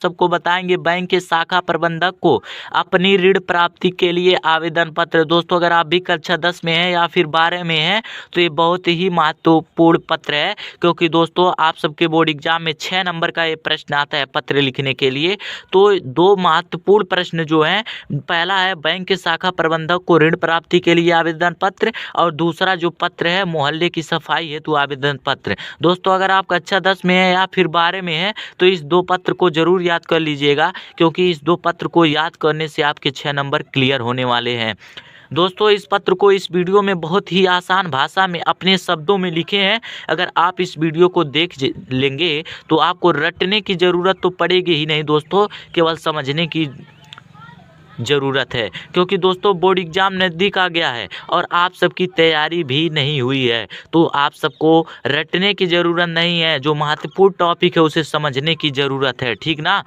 सबको बताएंगे बैंक के शाखा प्रबंधक को अपनी ऋण प्राप्ति के लिए आवेदन पत्र। दोस्तों अगर आप भी कक्षा 10 में हैं या फिर 12 में हैं तो ये बहुत ही महत्वपूर्ण पत्र है, क्योंकि दोस्तों आप सबके बोर्ड एग्जाम में 6 नंबर का ये प्रश्न आता है पत्र लिखने के लिए। तो दो महत्वपूर्ण प्रश्न जो हैं, पहला है बैंक के शाखा प्रबंधक को ऋण प्राप्ति के लिए आवेदन पत्र, और दूसरा जो पत्र है मोहल्ले की सफाई हेतु आवेदन पत्र। दोस्तों अगर आप कक्षा 10 में है या फिर 12 में है तो इस दो पत्र को जरूर याद कर लीजिएगा, क्योंकि इस दो पत्र को याद करने से आपके 6 नंबर क्लियर होने वाले हैं। दोस्तों इस पत्र को इस वीडियो में बहुत ही आसान भाषा में अपने शब्दों में लिखे हैं। अगर आप इस वीडियो को देख लेंगे तो आपको रटने की ज़रूरत तो पड़ेगी ही नहीं दोस्तों, केवल समझने की ज़रूरत है, क्योंकि दोस्तों बोर्ड एग्ज़ाम नज़दीक आ गया है और आप सबकी तैयारी भी नहीं हुई है। तो आप सबको रटने की ज़रूरत नहीं है, जो महत्वपूर्ण टॉपिक है उसे समझने की ज़रूरत है, ठीक ना।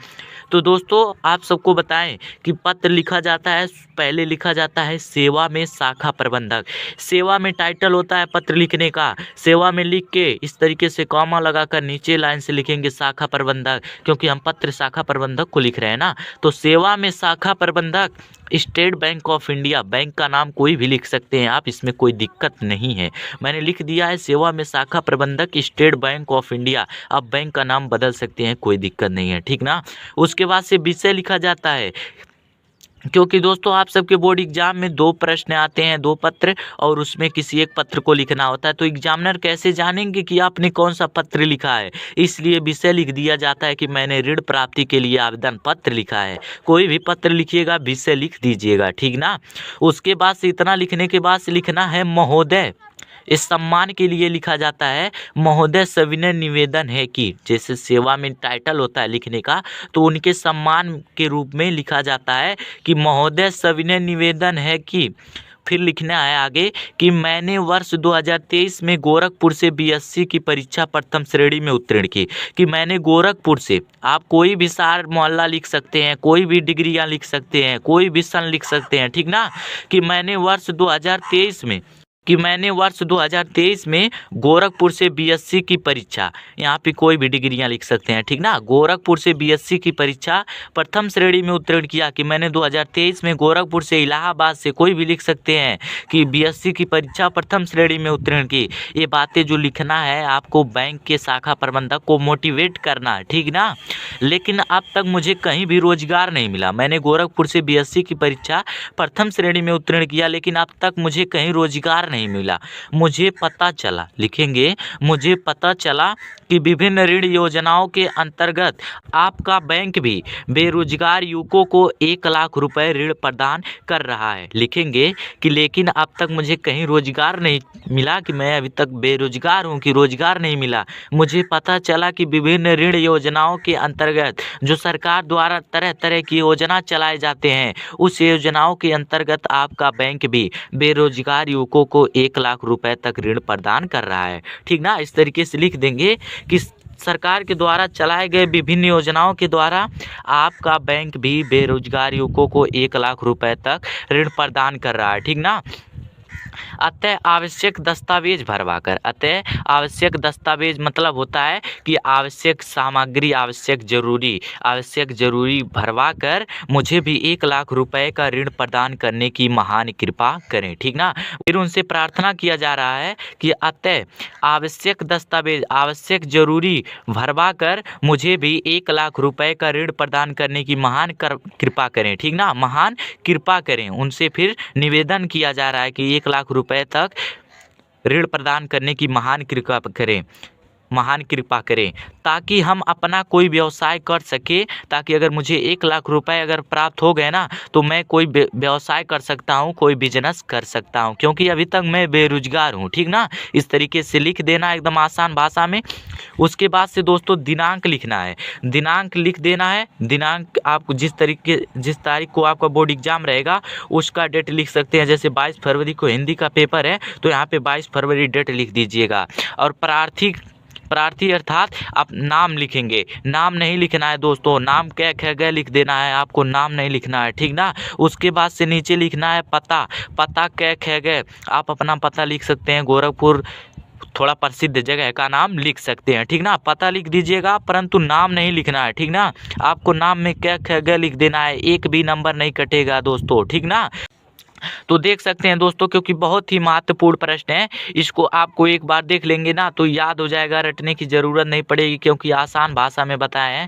तो दोस्तों आप सबको बताएं कि पत्र लिखा जाता है, पहले लिखा जाता है सेवा में शाखा प्रबंधक। सेवा में टाइटल होता है पत्र लिखने का, सेवा में लिख के इस तरीके से कॉमा लगाकर नीचे लाइन से लिखेंगे शाखा प्रबंधक, क्योंकि हम पत्र शाखा प्रबंधक को लिख रहे हैं ना। तो सेवा में शाखा प्रबंधक state bank of India, bank का नाम कोई भी लिख सकते हैं आप, इसमें कोई दिक्कत नहीं है। मैंने लिख दिया है सेवा में शाखा प्रबंधक स्टेट बैंक ऑफ इंडिया, आप बैंक का नाम बदल सकते हैं, कोई दिक्कत नहीं है, ठीक ना। उसके बाद से विषय लिखा जाता है, क्योंकि दोस्तों आप सबके बोर्ड एग्जाम में 2 प्रश्न आते हैं, 2 पत्र, और उसमें किसी एक पत्र को लिखना होता है। तो एग्जामिनर कैसे जानेंगे कि आपने कौन सा पत्र लिखा है, इसलिए विषय लिख दिया जाता है कि मैंने ऋण प्राप्ति के लिए आवेदन पत्र लिखा है। कोई भी पत्र लिखिएगा विषय लिख दीजिएगा, ठीक ना। उसके बाद से इतना लिखने के बाद से लिखना है महोदय, इस सम्मान के लिए लिखा जाता है महोदय सविनय निवेदन है कि, जैसे सेवा में टाइटल होता है लिखने का, तो उनके सम्मान के रूप में लिखा जाता है कि महोदय सविनय निवेदन है कि। फिर लिखना है आगे कि मैंने वर्ष 2023 में गोरखपुर से बीएससी की परीक्षा प्रथम श्रेणी में उत्तीर्ण की। कि मैंने गोरखपुर से, आप कोई भी शहर मोहल्ला लिख सकते हैं, कोई भी डिग्रियां लिख सकते हैं, कोई भी सन लिख सकते हैं, ठीक ना। कि मैंने वर्ष 2023 में गोरखपुर से बीएससी की परीक्षा, यहाँ पे कोई भी डिग्रियां लिख सकते हैं, ठीक ना। गोरखपुर से बीएससी की परीक्षा प्रथम श्रेणी में उत्तीर्ण किया। कि मैंने 2023 में गोरखपुर से, इलाहाबाद से, कोई भी लिख सकते हैं कि बीएससी की परीक्षा प्रथम श्रेणी में उत्तीर्ण की। ये बातें जो लिखना है आपको बैंक के शाखा प्रबंधक को मोटिवेट करना है, ठीक ना। लेकिन अब तक मुझे कहीं भी रोजगार नहीं मिला। मैंने गोरखपुर से बीएससी की परीक्षा प्रथम श्रेणी में उत्तीर्ण किया, लेकिन अब तक मुझे कहीं रोजगार नहीं मिला। मुझे पता चला, लिखेंगे, मुझे पता चला कि विभिन्न ऋण योजनाओं के अंतर्गत आपका बैंक भी बेरोजगार युवकों को 1 लाख रुपए ऋण प्रदान कर रहा है। लिखेंगे कि लेकिन अब तक मुझे कहीं रोजगार नहीं मिला, कि मैं अभी तक बेरोजगार हूं, कि रोजगार नहीं मिला। मुझे पता चला कि विभिन्न ऋण योजनाओं के अंतर्गत जो सरकार द्वारा तरह तरह की योजना चलाए जाते हैं, उस योजनाओं के अंतर्गत आपका बैंक भी बेरोजगार युवकों को 1 लाख रुपए तक ऋण प्रदान कर रहा है, ठीक ना। इस तरीके से लिख देंगे कि सरकार के द्वारा चलाए गए विभिन्न योजनाओं के द्वारा आपका बैंक भी बेरोजगार युवकों को 1 लाख रुपए तक ऋण प्रदान कर रहा है, ठीक ना। अतः आवश्यक दस्तावेज भरवाकर, अतः आवश्यक दस्तावेज मतलब होता है कि आवश्यक सामग्री, आवश्यक जरूरी भरवाकर मुझे भी 1 लाख रुपए का ऋण प्रदान करने की महान कृपा करें, ठीक ना। फिर उनसे प्रार्थना किया जा रहा है कि अतः आवश्यक दस्तावेज, आवश्यक जरूरी भरवाकर मुझे भी 1 लाख रुपए का ऋण प्रदान करने की महान कृपा करें, ठीक ना, महान कृपा करें। उनसे फिर निवेदन किया जा रहा है कि 1 लाख रुपए तक ऋण प्रदान करने की महान कृपा करें, ताकि हम अपना कोई व्यवसाय कर सके। ताकि अगर मुझे 1 लाख रुपए अगर प्राप्त हो गए ना, तो मैं कोई व्यवसाय कर सकता हूँ, कोई बिजनेस कर सकता हूँ, क्योंकि अभी तक मैं बेरोजगार हूँ, ठीक ना। इस तरीके से लिख देना एकदम आसान भाषा में। उसके बाद से दोस्तों दिनांक लिखना है, दिनांक लिख देना है। दिनांक आप जिस तारीख को आपका बोर्ड एग्जाम रहेगा उसका डेट लिख सकते हैं। जैसे 22 फरवरी को हिंदी का पेपर है तो यहाँ पे 22 फरवरी डेट लिख दीजिएगा। और प्रार्थी अर्थात आप नाम लिखेंगे, नाम नहीं लिखना है दोस्तों, नाम क्या ख गए लिख देना है, आपको नाम नहीं लिखना है, ठीक ना। उसके बाद से नीचे लिखना है पता क्या ख गए, आप अपना पता लिख सकते हैं, गोरखपुर थोड़ा प्रसिद्ध जगह का नाम लिख सकते हैं, ठीक ना। पता लिख दीजिएगा परंतु नाम नहीं लिखना है, ठीक ना। आपको नाम में क्या क्या लिख देना है, एक भी नंबर नहीं कटेगा दोस्तों, ठीक ना। तो देख सकते हैं दोस्तों, क्योंकि बहुत ही महत्वपूर्ण प्रश्न है, इसको आपको एक बार देख लेंगे ना तो याद हो जाएगा, रटने की जरूरत नहीं पड़ेगी क्योंकि आसान भाषा में बताए हैं।